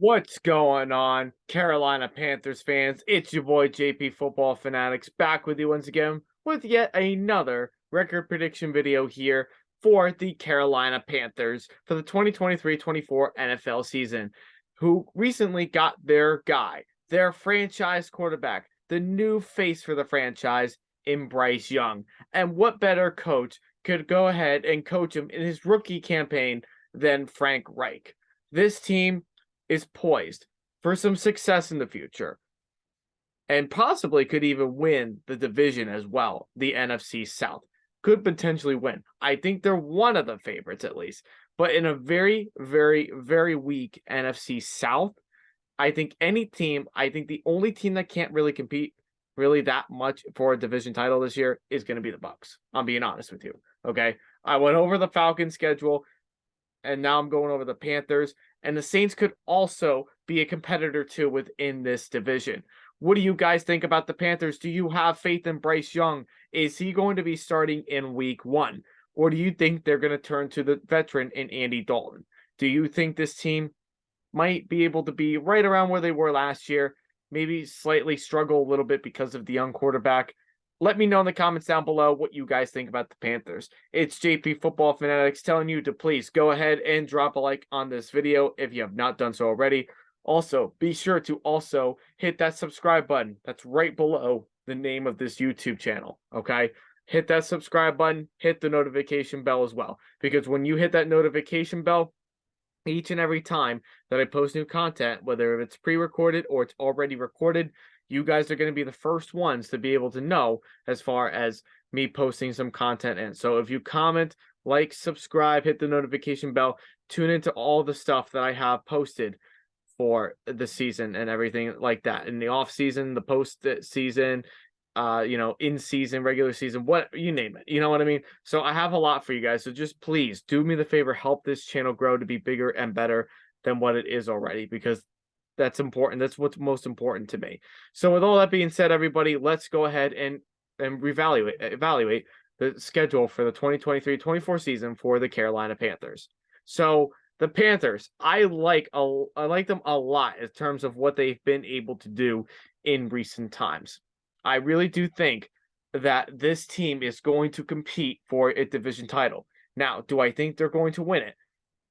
What's going on, Carolina Panthers fans? It's your boy JP Football Fanatics back with you once again with yet another record prediction video here for the Carolina Panthers for the 2023-24 NFL season, who recently got their guy, their franchise quarterback, the new face for the franchise in Bryce Young. And what better coach could go ahead and coach him in his rookie campaign than Frank Reich? This team is poised for some success in the future and possibly could even win the division as well. The NFC South could potentially win. I think they're one of the favorites at least, but in a very, very, very weak NFC South, I think the only team that can't really compete really that much for a division title this year is going to be the Bucks. I'm being honest with you. Okay. I went over the Falcons schedule and now I'm going over the Panthers. And the Saints could also be a competitor too within this division. What do you guys think about the Panthers? Do you have faith in Bryce Young? Is he going to be starting in week 1? Or do you think they're going to turn to the veteran in Andy Dalton? Do you think this team might be able to be right around where they were last year? Maybe slightly struggle a little bit because of the young quarterback. Let me know in the comments down below what you guys think about the Panthers. It's JP Football Fanatics telling you to please go ahead and drop a like on this video if you have not done so already. Also, be sure to also hit that subscribe button that's right below the name of this YouTube channel, okay? Hit that subscribe button, hit the notification bell as well, because when you hit that notification bell, each and every time that I post new content, whether it's pre-recorded or it's already recorded, you guys are going to be the first ones to be able to know as far as me posting some content in. So if you comment, like, subscribe, hit the notification bell, tune into all the stuff that I have posted for the season and everything like that. In the off season, the post season, in season, regular season, what you name it. You know what I mean? So I have a lot for you guys. So just please do me the favor, help this channel grow to be bigger and better than what it is already, because that's important. That's what's most important to me. So with all that being said, everybody, let's go ahead and evaluate the schedule for the 2023-24 season for the Carolina Panthers. So the Panthers, I like them a lot in terms of what they've been able to do in recent times. I really do think that this team is going to compete for a division title. Now, do I think they're going to win it?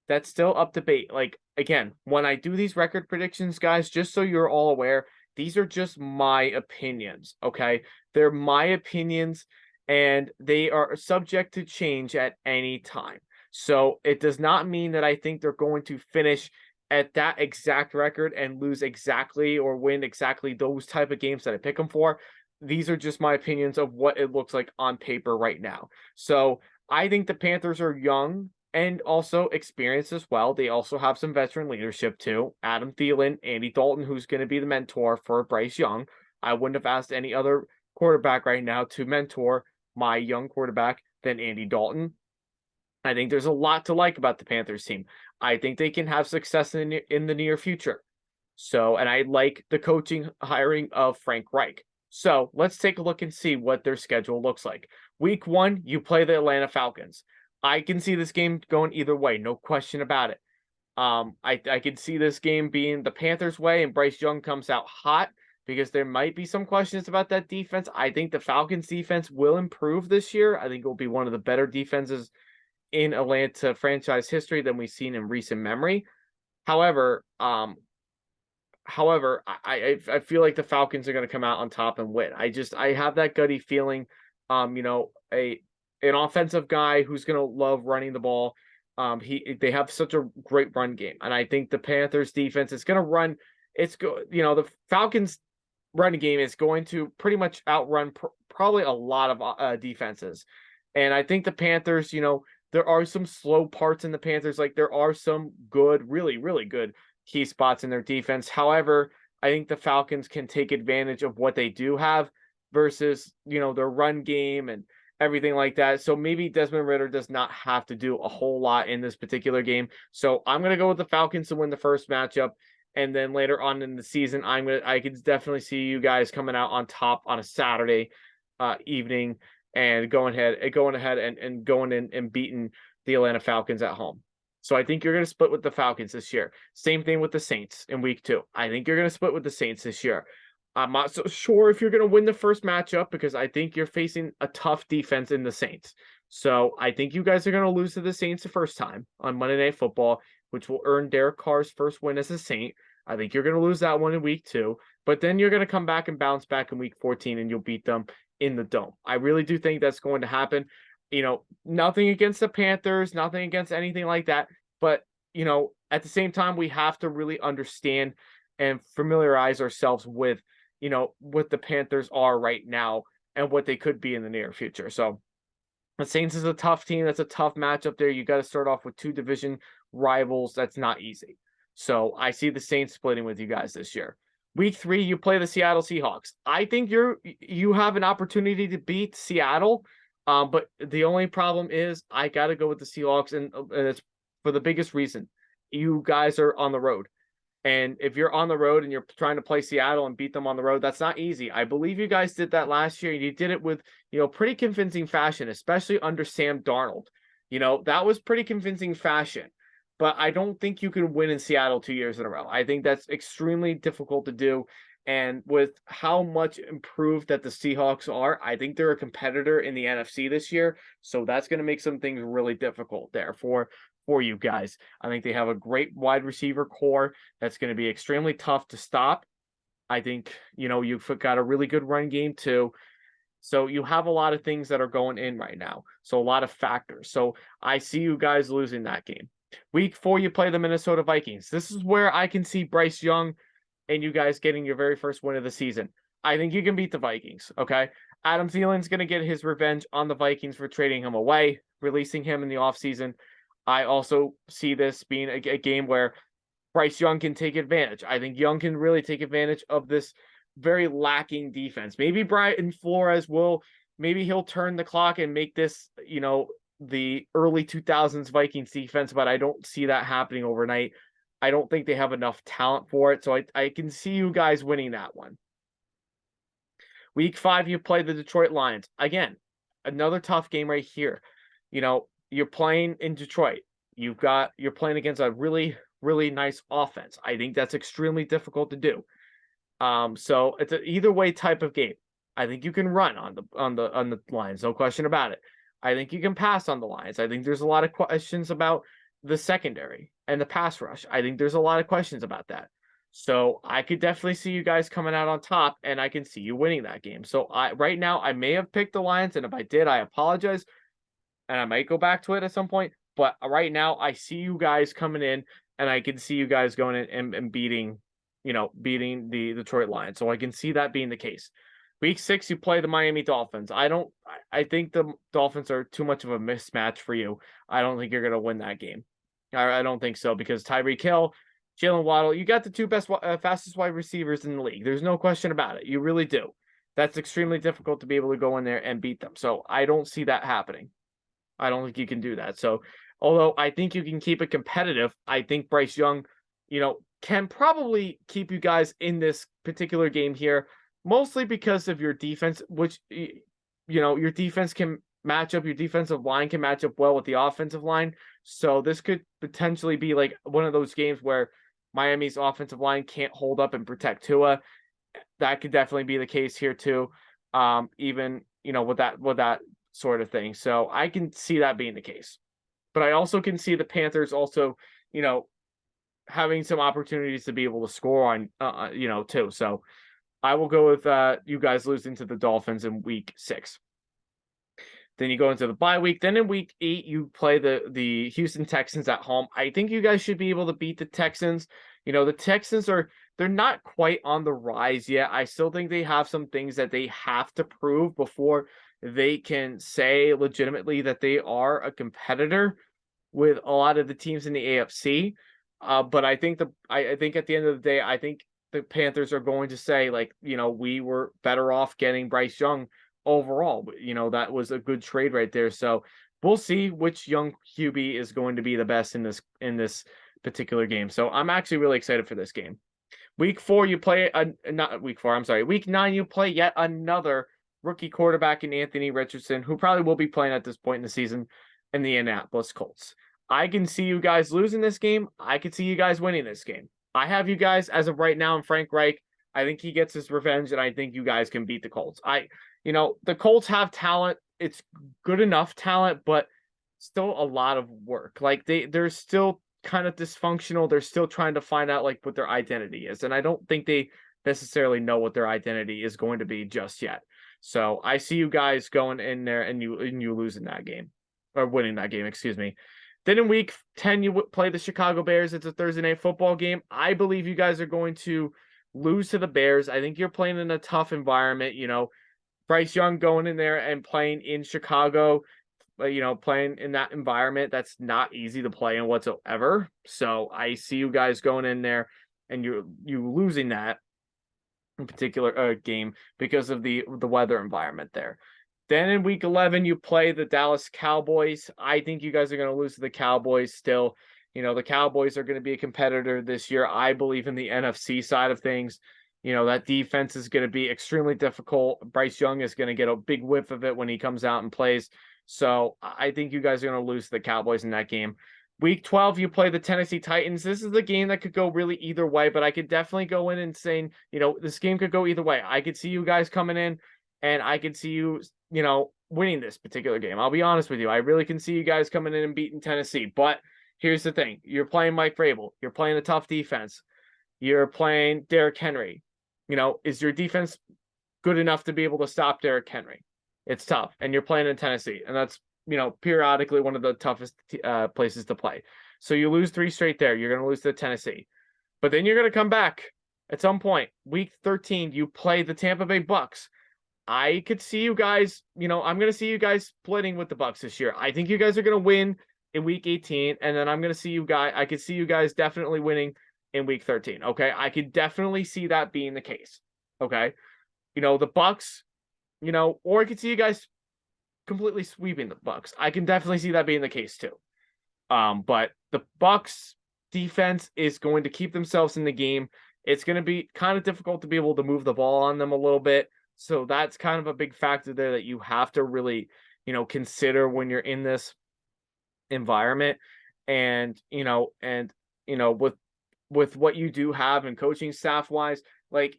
That's still up to debate. Like, again, when I do these record predictions, guys, just so you're all aware, these are just my opinions, okay? They're my opinions, and they are subject to change at any time. So it does not mean that I think they're going to finish at that exact record and lose exactly or win exactly those type of games that I pick them for. These are just my opinions of what it looks like on paper right now. So I think the Panthers are young and also experienced as well. They also have some veteran leadership too. Adam Thielen, Andy Dalton, who's going to be the mentor for Bryce Young. I wouldn't have asked any other quarterback right now to mentor my young quarterback than Andy Dalton. I think there's a lot to like about the Panthers team. I think they can have success in the near future. So, and I like the coaching hiring of Frank Reich. So let's take a look and see what their schedule looks like. Week 1, you play the Atlanta Falcons. I can see this game going either way, no question about it. I can see this game being the Panthers' way, and Bryce Young comes out hot because there might be some questions about that defense. I think the Falcons' defense will improve this year. I think it will be one of the better defenses in Atlanta franchise history than we've seen in recent memory. However, I feel like the Falcons are going to come out on top and win. I have that gutty feeling. An offensive guy who's going to love running the ball. They have such a great run game, and I think the Panthers defense is going to run. The Falcons run game is going to pretty much outrun probably a lot of defenses, and I think the Panthers, there are some slow parts in the Panthers. Like there are some good, really, really good key spots in their defense. However, I think the Falcons can take advantage of what they do have versus, their run game and everything like that. So maybe Desmond Ridder does not have to do a whole lot in this particular game. So I'm going to go with the Falcons to win the first matchup. And then later on in the season, I can definitely see you guys coming out on top on a Saturday evening and going ahead and going in and beating the Atlanta Falcons at home. So I think you're going to split with the Falcons this year. Same thing with the Saints in week 2. I think you're going to split with the Saints this year. I'm not so sure if you're going to win the first matchup because I think you're facing a tough defense in the Saints. So I think you guys are going to lose to the Saints the first time on Monday Night Football, which will earn Derek Carr's first win as a Saint. I think you're going to lose that one in week 2, but then you're going to come back and bounce back in week 14 and you'll beat them in the dome. I really do think that's going to happen. Nothing against the Panthers, nothing against anything like that. But, at the same time, we have to really understand and familiarize ourselves with, what the Panthers are right now and what they could be in the near future. So the Saints is a tough team. That's a tough matchup there. You got to start off with 2 division rivals. That's not easy. So I see the Saints splitting with you guys this year. Week 3, you play the Seattle Seahawks. I think you have an opportunity to beat Seattle, but the only problem is I got to go with the Seahawks, and it's for the biggest reason. You guys are on the road. And if you're on the road and you're trying to play Seattle and beat them on the road, that's not easy. I believe you guys did that last year. You did it with, pretty convincing fashion, especially under Sam Darnold. That was pretty convincing fashion. But I don't think you can win in Seattle 2 years in a row. I think that's extremely difficult to do. And with how much improved that the Seahawks are, I think they're a competitor in the NFC this year. So that's going to make some things really difficult there for you guys. I think they have a great wide receiver core that's going to be extremely tough to stop. I think, you've got a really good run game too. So you have a lot of things that are going in right now. So a lot of factors. So I see you guys losing that game. Week 4, you play the Minnesota Vikings. This is where I can see Bryce Young and you guys getting your very first win of the season. I think you can beat the Vikings, okay? Adam Thielen's going to get his revenge on the Vikings for trading him away, releasing him in the offseason. I also see this being a game where Bryce Young can take advantage. I think Young can really take advantage of this very lacking defense. Maybe Brian Flores maybe he'll turn the clock and make this, the early 2000s Vikings defense, but I don't see that happening overnight. I don't think they have enough talent for it, so I can see you guys winning that one. Week 5, you play the Detroit Lions. Again, another tough game right here. You're playing in Detroit. You're playing against a really, really nice offense. I think that's extremely difficult to do. So it's an either way type of game. I think you can run on the Lions, no question about it. I think you can pass on the Lions. I think there's a lot of questions about the secondary and the pass rush. I think there's a lot of questions about that. So I could definitely see you guys coming out on top, and I can see you winning that game. So right now I may have picked the Lions, and if I did, I apologize. And I might go back to it at some point. But right now, I see you guys coming in, and I can see you guys going in and beating the Detroit Lions. So I can see that being the case. Week 6, you play the Miami Dolphins. I think the Dolphins are too much of a mismatch for you. I don't think you're going to win that game. I don't think so because Tyreek Hill, Jalen Waddle, you got the 2 best, fastest wide receivers in the league. There's no question about it. You really do. That's extremely difficult to be able to go in there and beat them. So I don't see that happening. I don't think you can do that. So, although I think you can keep it competitive, I think Bryce Young, can probably keep you guys in this particular game here, mostly because of your defense, which, your defense can match up, your defensive line can match up well with the offensive line. So this could potentially be like one of those games where Miami's offensive line can't hold up and protect Tua. That could definitely be the case here too. Even, with that sort of thing. So I can see that being the case. But I also can see the Panthers also, having some opportunities to be able to score on, too. So I will go with you guys losing to the Dolphins in week 6. Then you go into the bye week. Then in week 8, you play the Houston Texans at home. I think you guys should be able to beat the Texans. The Texans they're not quite on the rise yet. I still think they have some things that they have to prove before they can say legitimately that they are a competitor with a lot of the teams in the AFC. But I think I think at the end of the day, I think the Panthers are going to say, like, we were better off getting Bryce Young overall. That was a good trade right there. So we'll see which young QB is going to be the best in this particular game. So I'm actually really excited for this game. Week 4, you play not week 4. I'm sorry. Week 9, you play yet another rookie quarterback in Anthony Richardson, who probably will be playing at this point in the season, in the Indianapolis Colts. I can see you guys losing this game. I can see you guys winning this game. I have you guys as of right now in Frank Reich. I think he gets his revenge, and I think you guys can beat the Colts. The Colts have talent. It's good enough talent, but still a lot of work. Like they're still kind of dysfunctional. They're still trying to find out like what their identity is, and I don't think they necessarily know what their identity is going to be just yet. So I see you guys going in there and you losing that game or winning that game, excuse me. Then in week 10, you play the Chicago Bears. It's a Thursday night football game. I believe you guys are going to lose to the Bears. I think you're playing in a tough environment. Bryce Young going in there and playing in Chicago, playing in that environment, that's not easy to play in whatsoever. So I see you guys going in there and you losing that in particular game because of the weather environment there. Then in week 11, you play the Dallas Cowboys. I think you guys are going to lose to the Cowboys still. The Cowboys are going to be a competitor this year. I believe in the NFC side of things. That defense is going to be extremely difficult. Bryce Young is going to get a big whiff of it when he comes out and plays. So I think you guys are going to lose to the Cowboys in that game. Week 12, you play the Tennessee Titans. This is the game that could go really either way, but I could definitely go in and saying, this game could go either way. I could see you guys coming in and I could see you, winning this particular game. I'll be honest with you. I really can see you guys coming in and beating Tennessee. But here's the thing. You're playing Mike Vrabel. You're playing a tough defense. You're playing Derrick Henry. Is your defense good enough to be able to stop Derrick Henry? It's tough. And you're playing in Tennessee. And that's, periodically one of the toughest places to play. So you lose 3 straight there. You're going to lose to Tennessee. But then you're going to come back at some point. Week 13, you play the Tampa Bay Bucks. I could see you guys, I'm going to see you guys splitting with the Bucks this year. I think you guys are going to win in week 18, and then I'm going to see you guys, I could see you guys definitely winning in week 13. Okay. I could definitely see that being the case. Okay. The Bucks, or I could see you guys completely sweeping the Bucks. I can definitely see that being the case too. But the Bucks defense is going to keep themselves in the game. It's going to be kind of difficult to be able to move the ball on them a little bit. So that's kind of a big factor there that you have to really, consider when you're in this environment. And, with what you do have and coaching staff wise,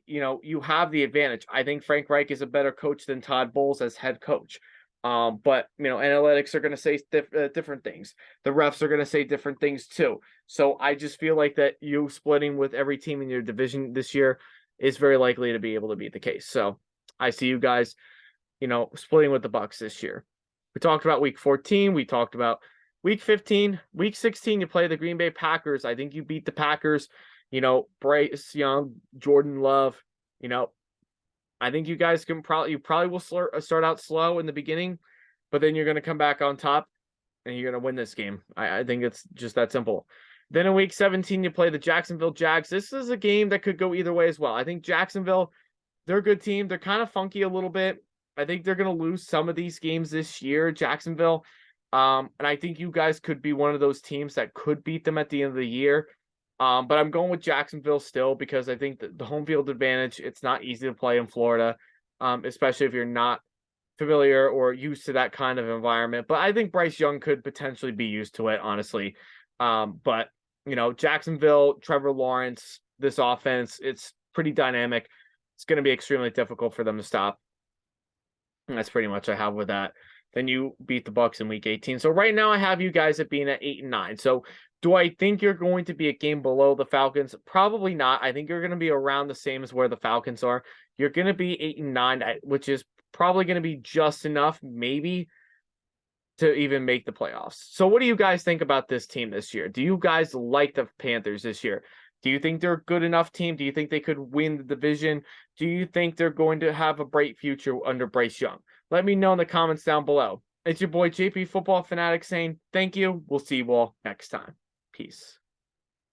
you have the advantage. I think Frank Reich is a better coach than Todd Bowles as head coach. But analytics are going to say different things. The refs are going to say different things too. So I just feel like that you splitting with every team in your division this year is very likely to be able to be the case. So I see you guys, splitting with the Bucks this year. We talked about week 14. We talked about week 15. Week 16, you play the Green Bay Packers. I think you beat the Packers. Bryce Young, Jordan Love. I think you guys you probably will start out slow in the beginning, but then you're going to come back on top and you're going to win this game. I think it's just that simple. Then in week 17, you play the Jacksonville Jags. This is a game that could go either way as well. I think Jacksonville, they're a good team. They're kind of funky a little bit. I think they're going to lose some of these games this year, Jacksonville. And I think you guys could be one of those teams that could beat them at the end of the year. But I'm going with Jacksonville still because I think that the home field advantage, it's not easy to play in Florida, especially if you're not familiar or used to that kind of environment. But I think Bryce Young could potentially be used to it, honestly. But, Jacksonville, Trevor Lawrence, this offense, it's pretty dynamic. It's going to be extremely difficult for them to stop. And that's pretty much I have with that. Then you beat the Bucks in week 18. So right now I have you guys at being at 8-9. So do I think you're going to be a game below the Falcons? Probably not. I think you're going to be around the same as where the Falcons are. You're going to be 8-9, which is probably going to be just enough, maybe, to even make the playoffs. So what do you guys think about this team this year? Do you guys like the Panthers this year? Do you think they're a good enough team? Do you think they could win the division? Do you think they're going to have a bright future under Bryce Young? Let me know in the comments down below. It's your boy JP Football Fanatic saying thank you. We'll see you all next time. Peace.